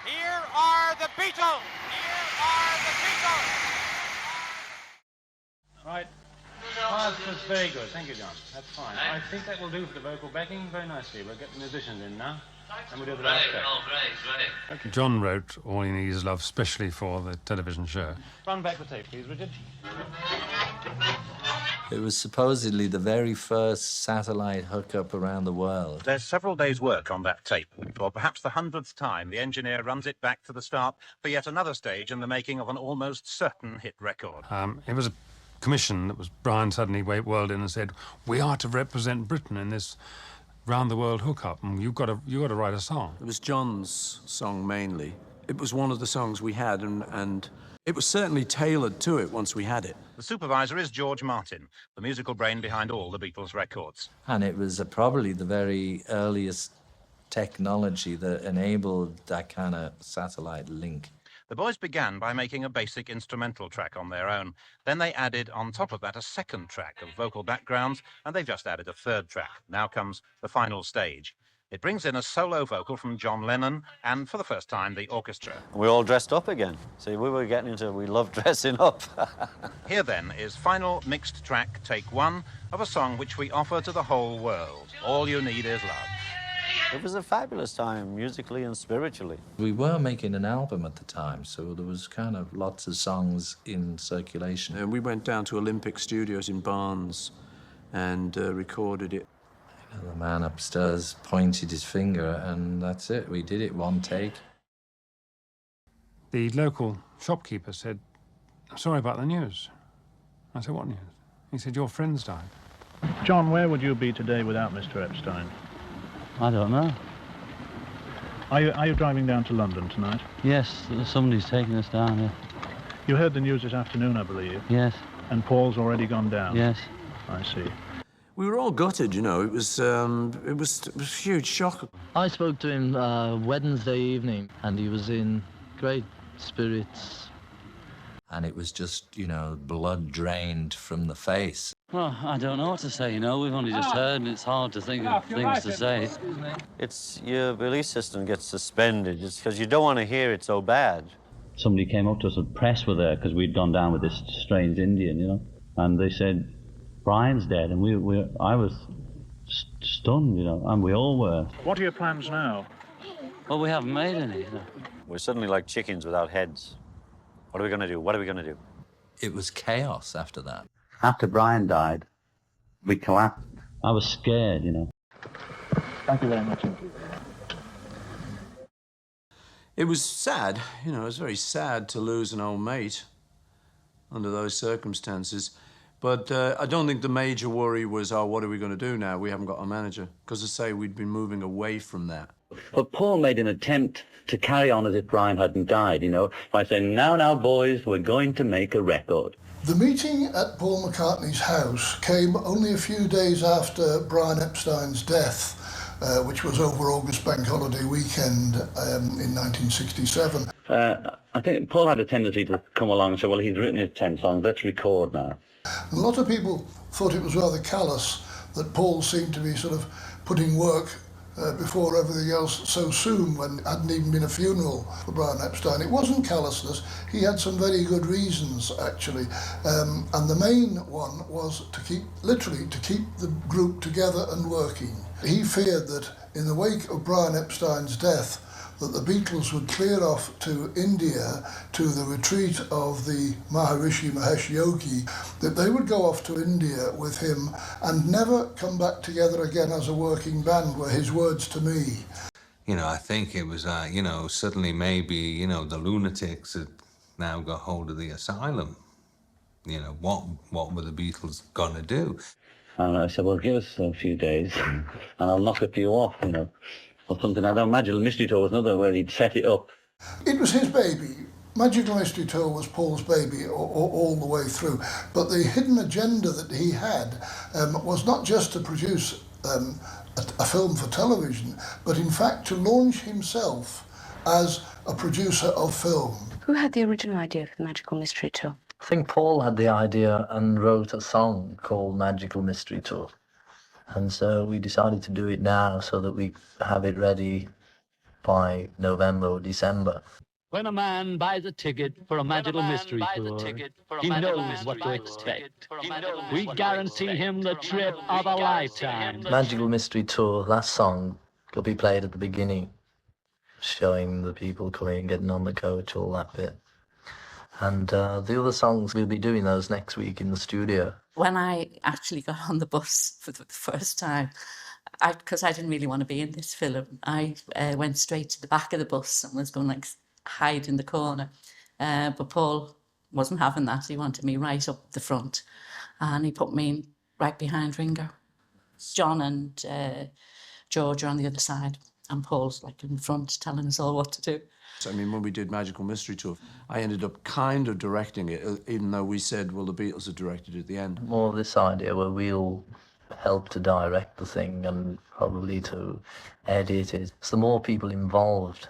Here are the Beatles! Here are the Beatles! Right. That's very good. Thank you, John. That's fine. I think that will do for the vocal backing very nicely. We'll get the musicians in now, and we'll do the last track. Oh, great. Okay. John wrote All You Need Is Love specially for the television show. Run back the tape, please, Richard. It was supposedly the very first satellite hookup around the world. There's several days' work on that tape. For perhaps the 100th time, the engineer runs it back to the start for yet another stage in the making of an almost certain hit record. It was a commission that was Brian suddenly whirled in and said, we are to represent Britain in this round-the-world hookup, and you've got to write a song. It was John's song mainly. It was one of the songs we had, and it was certainly tailored to it once we had it. The supervisor is George Martin, the musical brain behind all the Beatles records. And it was probably the very earliest technology that enabled that kind of satellite link. The boys began by making a basic instrumental track on their own. Then they added on top of that a second track of vocal backgrounds, and they've just added a third track. Now comes the final stage. It brings in a solo vocal from John Lennon and, for the first time, the orchestra. We're all dressed up again. See, we were getting into, we love dressing up. Here, then, is final mixed track, take one, of a song which we offer to the whole world. All You Need Is Love. It was a fabulous time, musically and spiritually. We were making an album at the time, so there was kind of lots of songs in circulation. And we went down to Olympic Studios in Barnes and recorded it. The man upstairs pointed his finger, and that's it. We did it, one take. The local shopkeeper said, sorry about the news. I said, what news? He said, your friend's died. John, where would you be today without Mr. Epstein? I don't know. Are you driving down to London tonight? Yes, somebody's taking us down here. You heard the news this afternoon, I believe. Yes. And Paul's already gone down? Yes. I see. We were all gutted, you know. It was a huge shock. I spoke to him Wednesday evening, and he was in great spirits. And it was just, you know, blood drained from the face. Well, I don't know what to say, you know. We've only just heard, and it's hard to think of things to say. It's your belief system gets suspended just because you don't want to hear it so bad. Somebody came up to us, and press were there, because we'd gone down with this strange Indian, you know. And they said, Brian's dead, and I was stunned, you know, and we all were. What are your plans now? Well, we haven't made any, you know. We're suddenly like chickens without heads. What are we going to do? What are we going to do? It was chaos after that. After Brian died, we collapsed. I was scared, you know. Thank you very much. It was sad, you know, it was very sad to lose an old mate under those circumstances. But I don't think the major worry was, oh, what are we going to do now? We haven't got a manager. Because, I say, we'd been moving away from that. But Paul made an attempt to carry on as if Brian hadn't died, you know, by saying, now, boys, we're going to make a record. The meeting at Paul McCartney's house came only a few days after Brian Epstein's death, which was over August Bank Holiday weekend in 1967. I think Paul had a tendency to come along and say, well, he's written his 10 songs, let's record now. A lot of people thought it was rather callous that Paul seemed to be sort of putting work before everything else so soon, when it hadn't even been a funeral for Brian Epstein. It wasn't callousness. He had some very good reasons, actually. And the main one was to keep the group together and working. He feared that in the wake of Brian Epstein's death, that the Beatles would clear off to India to the retreat of the Maharishi Mahesh Yogi, that they would go off to India with him and never come back together again as a working band, were his words to me. You know, I think it was, you know, suddenly maybe, you know, the lunatics had now got hold of the asylum. You know, what were the Beatles gonna do? And I said, well, give us a few days and I'll knock a few off, you know. Or something. I don't imagine Mystery Tour was another where he'd set it up. It was his baby. Magical Mystery Tour was Paul's baby all the way through. But the hidden agenda that he had was not just to produce a film for television, but in fact to launch himself as a producer of film. Who had the original idea for the Magical Mystery Tour? I think Paul had the idea and wrote a song called Magical Mystery Tour. And so we decided to do it now so that we have it ready by November or December. When a man buys a ticket for a magical mystery tour, he knows what to expect. We guarantee him the trip of a lifetime. Magical Mystery Tour, last song will be played at the beginning, showing the people coming, getting on the coach, all that bit. And the other songs, we'll be doing those next week in the studio. When I actually got on the bus for the first time, because I didn't really want to be in this film, I went straight to the back of the bus and was going like hide in the corner. But Paul wasn't having that. He wanted me right up the front, and he put me right behind Ringo. John and George are on the other side, and Paul's like in front telling us all what to do. I mean, when we did Magical Mystery Tour, I ended up kind of directing it, even though we said, well, the Beatles had directed it at the end. More this idea where we'll help to direct the thing and probably to edit it. So the more people involved,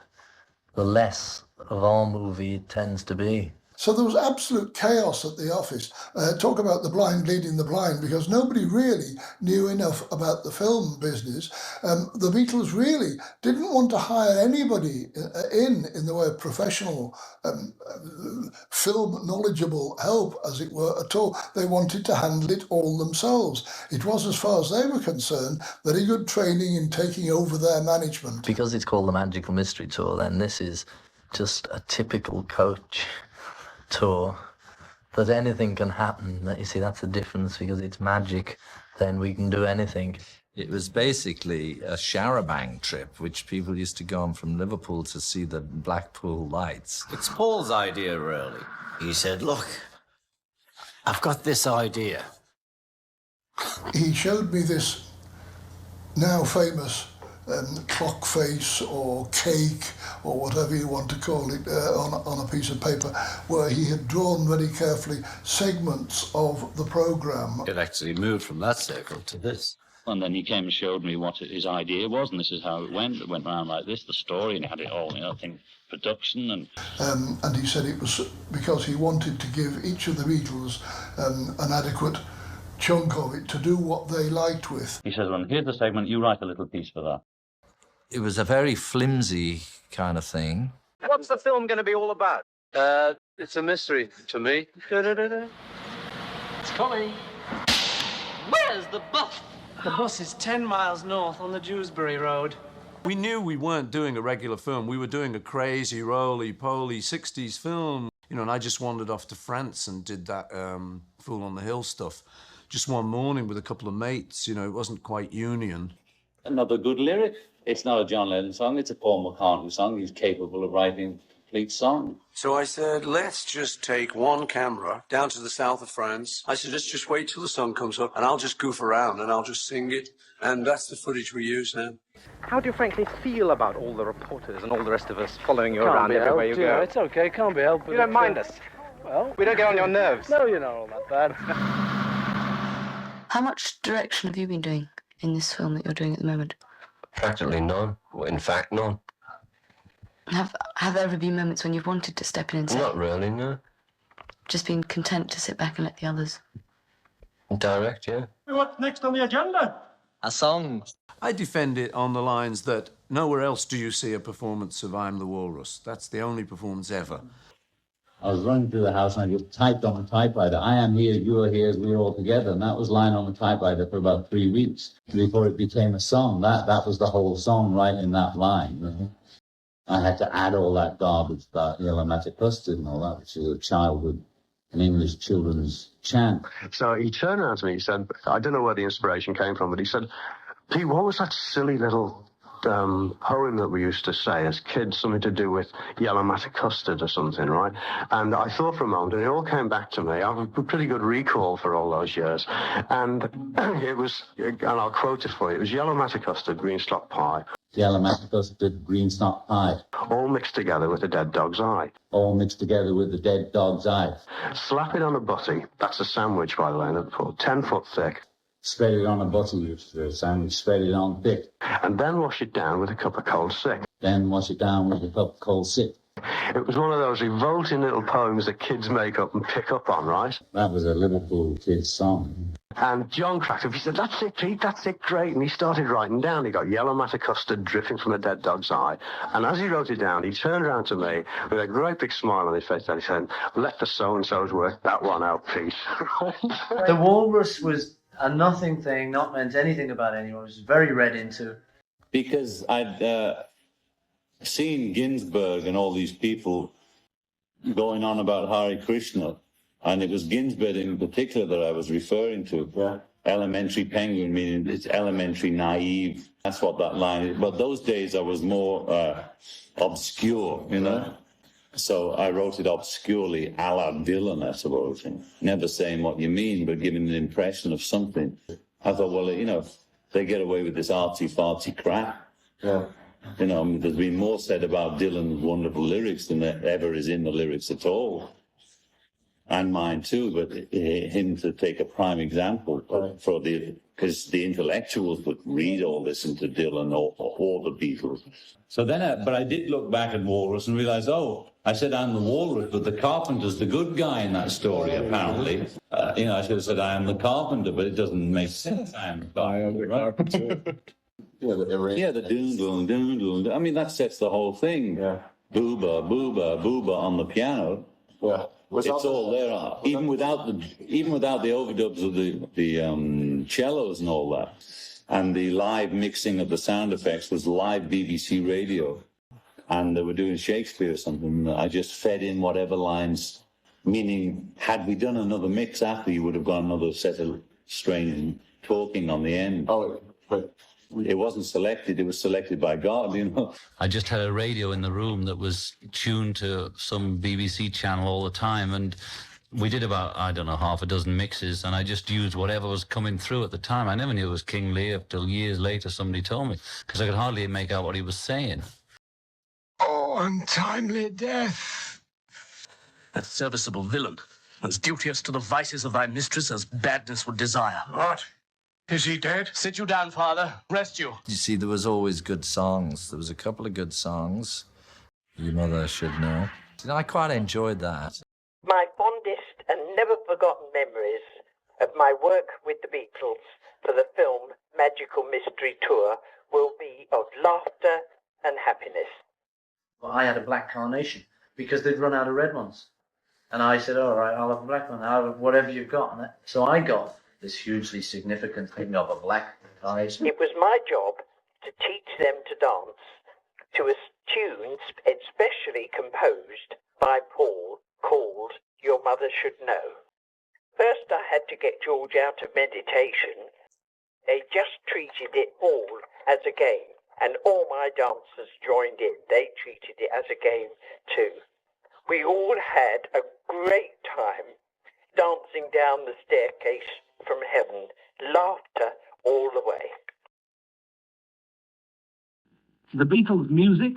the less of our movie it tends to be. So there was absolute chaos at the office. Talk about the blind leading the blind, because nobody really knew enough about the film business. The Beatles really didn't want to hire anybody in the way of professional film knowledgeable help, as it were, at all. They wanted to handle it all themselves. It was, as far as they were concerned, very good training in taking over their management. Because it's called the Magical Mystery Tour, then this is just a typical coach tour, that anything can happen. You see, that's the difference, because it's magic, then we can do anything. It was basically a charabanc trip, which people used to go on from Liverpool to see the Blackpool lights. It's Paul's idea, really. He said, look, I've got this idea. He showed me this now famous clock face or cake or whatever you want to call it on a piece of paper, where he had drawn very carefully segments of the programme. It actually moved from that circle to this. And then he came and showed me what his idea was, and this is how it went. It went around like this, the story, and he had it all, I think, production and he said it was because he wanted to give each of the Beatles an adequate chunk of it to do what they liked with. He says, well, here's the segment, you write a little piece for that. It was a very flimsy kind of thing. What's the film going to be all about? It's a mystery to me. It's coming. Where's the bus? The bus is 10 miles north on the Dewsbury Road. We knew we weren't doing a regular film. We were doing a crazy, roly-poly 60s film. You know, and I just wandered off to France and did that Fool on the Hill stuff. Just one morning with a couple of mates, you know, it wasn't quite Union. Another good lyric. It's not a John Lennon song, it's a Paul McCartney song. He's capable of writing a complete song. So I said, let's just take one camera down to the south of France. I said, let's just wait till the sun comes up and I'll just goof around and I'll just sing it. And that's the footage we use now. How do you frankly feel about all the reporters and all the rest of us following you around everywhere you go? Yeah, it's okay, can't be helped. You don't mind us? Well, we don't get on your nerves. No, you're not all that bad. How much direction have you been doing in this film that you're doing at the moment? Practically none. Well, in fact, none. Have there ever been moments when you've wanted to step in and say... Not really, no. Just been content to sit back and let the others... Direct, yeah. What's next on the agenda? A song. I defend it on the lines that nowhere else do you see a performance of I Am the Walrus. That's the only performance ever. I was running through the house and I just typed on the typewriter, I am here, you are here, we're all together. And that was lying on the typewriter for about 3 weeks before it became a song. That was the whole song right in that line. You know? I had to add all that garbage about yellow magic custard and all that, which is a childhood, an English children's chant. So he turned around to me, he said, I don't know where the inspiration came from, but he said, Pete, what was that silly little poem that we used to say as kids, something to do with yellow matter custard or something, right? And I thought for a moment, and it all came back to me. I have a pretty good recall for all those years. And it was, and I'll quote it for you, it was yellow matter custard, green stock pie. Yellow matter custard, green stock pie. All mixed together with a dead dog's eye. All mixed together with the dead dog's eye. Slap it on a butty. That's a sandwich, by the way, 10 foot thick. Spread it on a butty sandwich, spread it on thick. And then wash it down with a cup of cold sick. Then wash it down with a cup of cold sick. It was one of those revolting little poems that kids make up and pick up on, right? That was a Liverpool kid's song. And John cracked up. He said, "That's it, Pete, that's it, great." And he started writing down. He got yellow matter custard dripping from a dead dog's eye. And as he wrote it down, he turned around to me with a great big smile on his face and he said, "Let the so-and-sos work that one out, Pete." The Walrus was a nothing thing, not meant anything about anyone. It was very read into. Because I'd seen Ginsberg and all these people going on about Hare Krishna, and it was Ginsberg in particular that I was referring to. Yeah. Elementary penguin, meaning it's elementary naive. That's what that line is. But those days I was more obscure, you know. So I wrote it obscurely, a la Dylan, I suppose. Never saying what you mean, but giving an impression of something. I thought, well, you know, they get away with this artsy-fartsy crap. Yeah. You know, there's been more said about Dylan's wonderful lyrics than there ever is in the lyrics at all. And mine too, but him to take a prime example for because the intellectuals would read or listen to Dylan or the Beatles. So then, but I did look back at Walrus and realize, oh, I said I'm the Walrus, but the Carpenter's the good guy in that story, apparently. You know, I should have said I am the Carpenter, but it doesn't make sense. I am the Carpenter. Yeah, the doon, doon, doon. I mean, that sets the whole thing. Yeah. Booba, booba, booba on the piano. Yeah. It's all there, even without the overdubs of the cellos and all that, and the live mixing of the sound effects was live BBC radio, and they were doing Shakespeare or something. I just fed in whatever lines. Meaning, had we done another mix after, you would have got another set of strange talking on the end. Oh, but it wasn't selected, it was selected by God, you know. I just had a radio in the room that was tuned to some BBC channel all the time, and we did about, I don't know, half a dozen mixes, and I just used whatever was coming through at the time. I never knew it was King Lear till years later somebody told me, because I could hardly make out what he was saying. Oh, untimely death! A serviceable villain, as duteous to the vices of thy mistress as badness would desire. What? Is he dead? Sit you down, father. Rest you. You see, there was always good songs. There was a couple of good songs. Your mother should know. You know, I quite enjoyed that. My fondest and never forgotten memories of my work with the Beatles for the film Magical Mystery Tour will be of laughter and happiness. Well, I had a black carnation because they'd run out of red ones. And I said, all right, I'll have a black one. I'll have whatever you've got. So I got this hugely significant thing of a black carnation. It was my job to teach them to dance to a tune especially composed by Paul called Your Mother Should Know. First I had to get George out of meditation. They just treated it all as a game, and all my dancers joined in. They treated it as a game too. We all had a great time dancing down the staircase from heaven, laughter all the way. The Beatles' music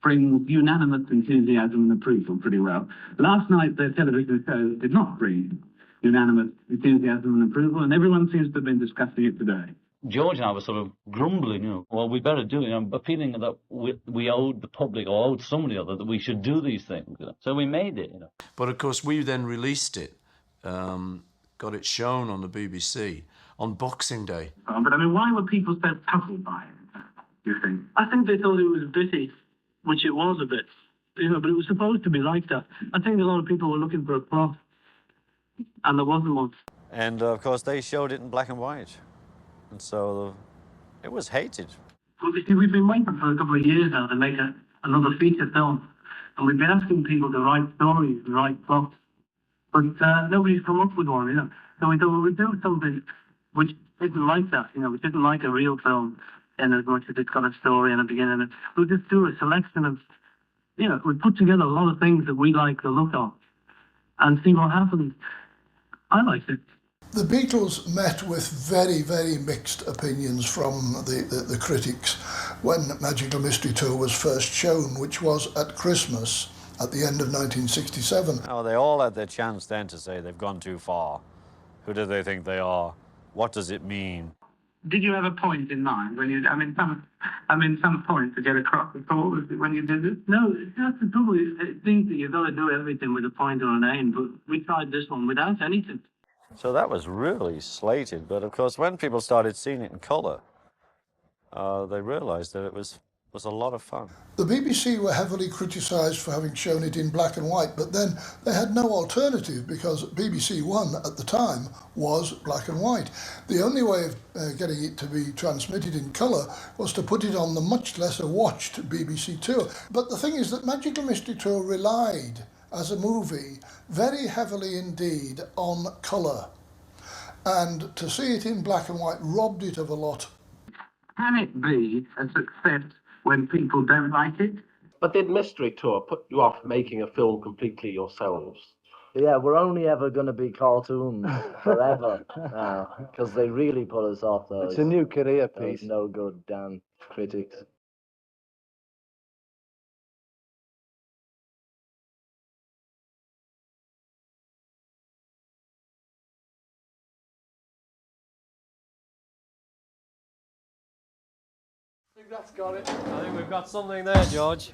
brings unanimous enthusiasm and approval pretty well. Last night, their television show did not bring unanimous enthusiasm and approval, and everyone seems to have been discussing it today. George and I were sort of grumbling, you know, well, we better do it. I'm feeling that we owed the public, or owed somebody other, that we should do these things. You know? So we made it, you know. But of course, we then released it, got it shown on the BBC on Boxing Day. But I mean, why were people so puzzled by it, do you think? I think they thought it was British, which it was a bit, you know, but it was supposed to be like that. I think a lot of people were looking for a plot, and there wasn't one. And of course, they showed it in black and white. And so it was hated. Well, you see, we've been waiting for a couple of years now to make another feature film. And we've been asking people to write stories and write plots. But nobody's come up with one, you know. So we thought, well, we'd do something which isn't like that, you know, which isn't like a real film in as much as it's got a story and a beginning. And we'll just do a selection of, you know, we put together a lot of things that we like the look of and see what happens. I liked it. The Beatles met with very, very mixed opinions from the critics when Magical Mystery Tour was first shown, which was at Christmas at the end of 1967. Oh, they all had their chance then to say they've gone too far. Who do they think they are? What does it mean? Did you have a point in mind when you? Some point to get across the thought when you did it? No, that's the trouble. It thinks that you've got to do everything with a point or an aim, but we tried this one without anything. So that was really slated, but of course when people started seeing it in colour, they realised that it was a lot of fun. The BBC were heavily criticised for having shown it in black and white, but then they had no alternative because BBC One at the time was black and white. The only way of getting it to be transmitted in colour was to put it on the much lesser watched BBC Two. But the thing is that Magical Mystery Tour relied, as a movie, very heavily indeed on colour. And to see it in black and white robbed it of a lot. Can it be a success when people don't like it? But did Mystery Tour put you off making a film completely yourselves? Yeah, we're only ever going to be cartoons forever now, because they really put us off those. It's a new career Those piece. no good damn critics. I think that's got it. I think we've got something there, George.